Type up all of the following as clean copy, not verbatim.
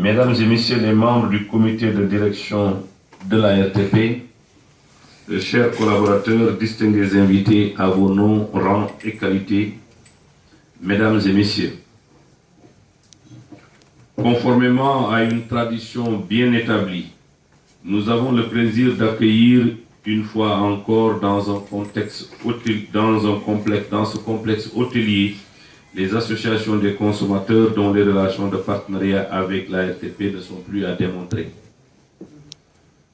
Mesdames et Messieurs les membres du comité de direction de la RTP, chers collaborateurs, distingués invités à vos noms, rangs et qualités, Mesdames et Messieurs, conformément à une tradition bien établie, nous avons le plaisir d'accueillir une fois encore dans ce complexe hôtelier les associations des consommateurs dont les relations de partenariat avec la RTP ne sont plus à démontrer.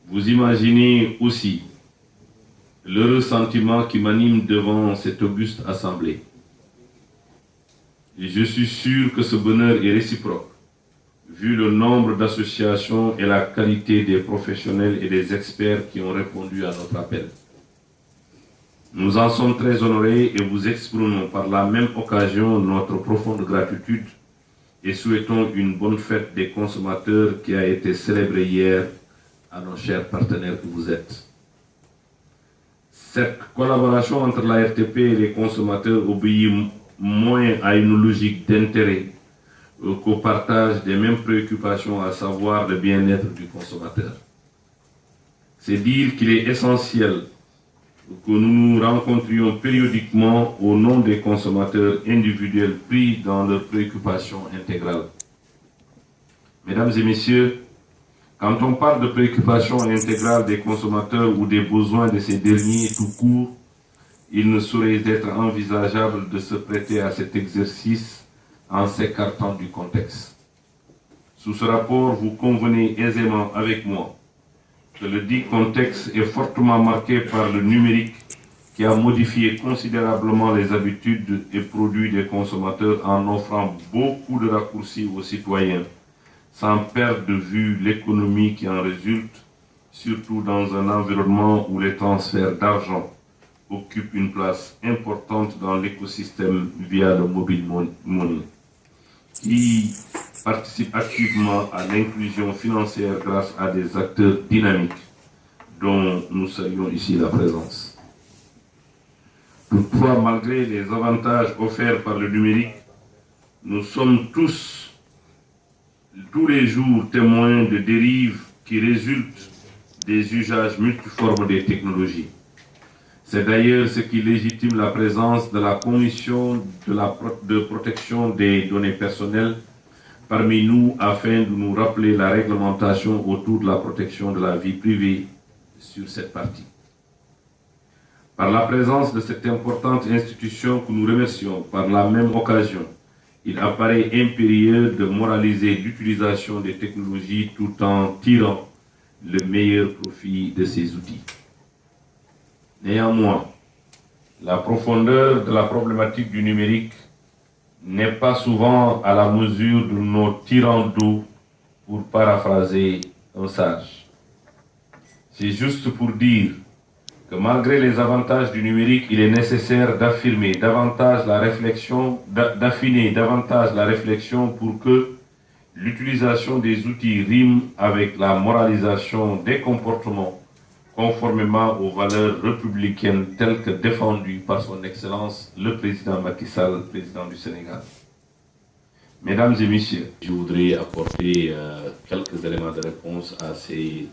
Vous imaginez aussi l'heureux sentiment qui m'anime devant cette auguste assemblée. Et je suis sûr que ce bonheur est réciproque, vu le nombre d'associations et la qualité des professionnels et des experts qui ont répondu à notre appel. Nous en sommes très honorés et vous exprimons par la même occasion notre profonde gratitude et souhaitons une bonne fête des consommateurs qui a été célébrée hier à nos chers partenaires que vous êtes. Cette collaboration entre la RTP et les consommateurs obéit moins à une logique d'intérêt qu'au partage des mêmes préoccupations, à savoir le bien-être du consommateur. C'est dire qu'il est essentiel que nous nous rencontrions périodiquement au nom des consommateurs individuels pris dans leurs préoccupations intégrales. Mesdames et Messieurs, quand on parle de préoccupations intégrales des consommateurs ou des besoins de ces derniers tout court, il ne saurait être envisageable de se prêter à cet exercice en s'écartant du contexte. Sous ce rapport, vous convenez aisément avec moi que le dit contexte est fortement marqué par le numérique qui a modifié considérablement les habitudes et produits des consommateurs en offrant beaucoup de raccourcis aux citoyens, sans perdre de vue l'économie qui en résulte, surtout dans un environnement où les transferts d'argent occupent une place importante dans l'écosystème via le mobile money, qui participe activement à l'inclusion financière grâce à des acteurs dynamiques dont nous saluons ici la présence. Toutefois, malgré les avantages offerts par le numérique, nous sommes tous les jours témoins de dérives qui résultent des usages multiformes des technologies. C'est d'ailleurs ce qui légitime la présence de la Commission de protection des données personnelles parmi nous afin de nous rappeler la réglementation autour de la protection de la vie privée sur cette partie. Par la présence de cette importante institution que nous remercions par la même occasion, il apparaît impérieux de moraliser l'utilisation des technologies tout en tirant le meilleur profit de ces outils. Néanmoins, la profondeur de la problématique du numérique n'est pas souvent à la mesure de nos tyrans d'eau, pour paraphraser un sage. C'est juste pour dire que malgré les avantages du numérique, il est nécessaire d'affiner davantage la réflexion pour que l'utilisation des outils rime avec la moralisation des comportements conformément aux valeurs républicaines telles que défendues par son Excellence le président Macky Sall, président du Sénégal. Mesdames et Messieurs, je voudrais apporter quelques éléments de réponse à ces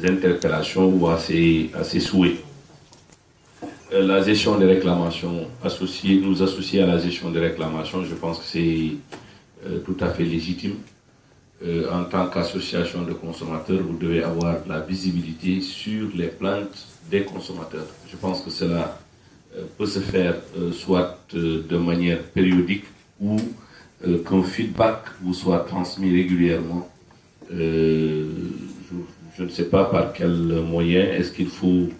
interpellations ou à ces souhaits. La gestion des réclamations, nous associer à la gestion des réclamations, je pense que c'est tout à fait légitime. En tant qu'association de consommateurs, vous devez avoir la visibilité sur les plaintes des consommateurs. Je pense que cela peut se faire soit de manière périodique ou qu'un feedback vous soit transmis régulièrement. Je ne sais pas par quel moyen. Est-ce qu'il faut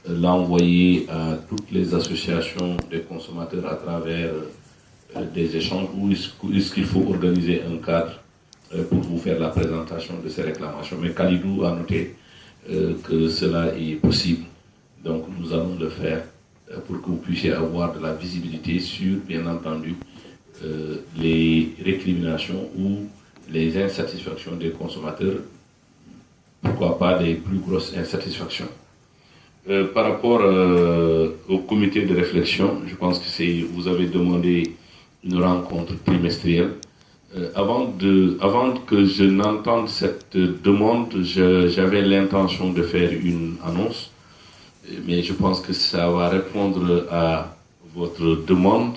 l'envoyer à toutes les associations des consommateurs à travers des échanges ou est-ce qu'il faut organiser un cadre pour vous faire la présentation de ces réclamations. Mais Khalidou a noté que cela est possible. Donc nous allons le faire pour que vous puissiez avoir de la visibilité sur, bien entendu, les récriminations ou les insatisfactions des consommateurs, pourquoi pas les plus grosses insatisfactions. Par rapport au comité de réflexion, je pense que vous avez demandé une rencontre trimestrielle. Avant que je n'entende cette demande, j'avais l'intention de faire une annonce, mais je pense que ça va répondre à votre demande.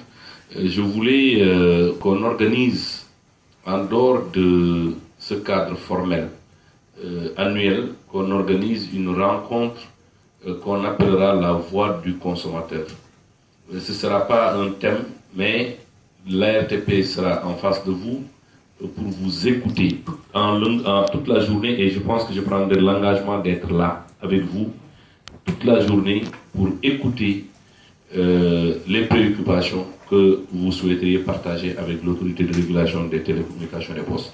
Je voulais qu'on organise, en dehors de ce cadre formel annuel, qu'on organise une rencontre qu'on appellera la voix du consommateur. Ce ne sera pas un thème, mais l'ARTP sera en face de vous pour vous écouter en toute la journée, et je pense que je prendrai l'engagement d'être là avec vous toute la journée pour écouter les préoccupations que vous souhaiteriez partager avec l'autorité de régulation des télécommunications et des postes.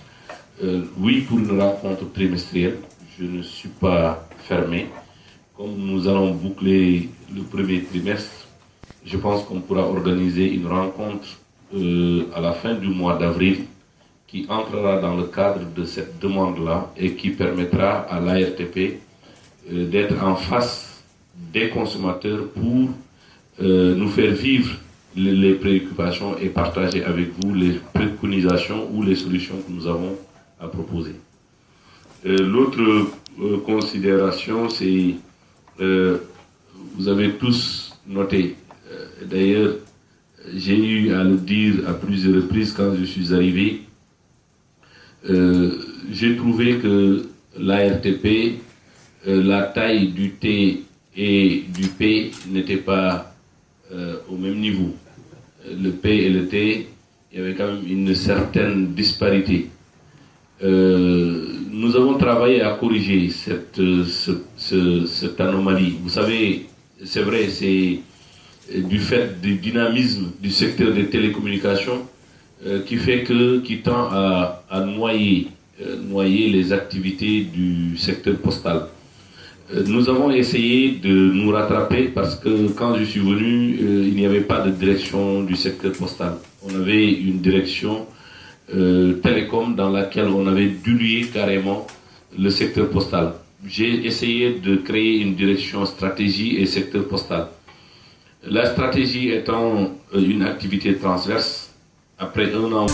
Oui, pour une rencontre trimestrielle, je ne suis pas fermé. Comme nous allons boucler le premier trimestre, je pense qu'on pourra organiser une rencontre à la fin du mois d'avril qui entrera dans le cadre de cette demande-là et qui permettra à l'ARTP d'être en face des consommateurs pour nous faire vivre les préoccupations et partager avec vous les préconisations ou les solutions que nous avons à proposer. L'autre considération, c'est, vous avez tous noté, d'ailleurs, j'ai eu à le dire à plusieurs reprises quand je suis arrivé, j'ai trouvé que l'ARTP, la taille du T et du P n'étaient pas au même niveau. Le P et le T, il y avait quand même une certaine disparité. Nous avons travaillé à corriger cette anomalie. Vous savez, c'est vrai, c'est du fait du dynamisme du secteur des télécommunications qui tend à noyer les activités du secteur postal. Nous avons essayé de nous rattraper parce que quand je suis venu, il n'y avait pas de direction du secteur postal. On avait une direction télécom dans laquelle on avait dilué carrément le secteur postal. J'ai essayé de créer une direction stratégie et secteur postal. La stratégie étant une activité transverse, après un an...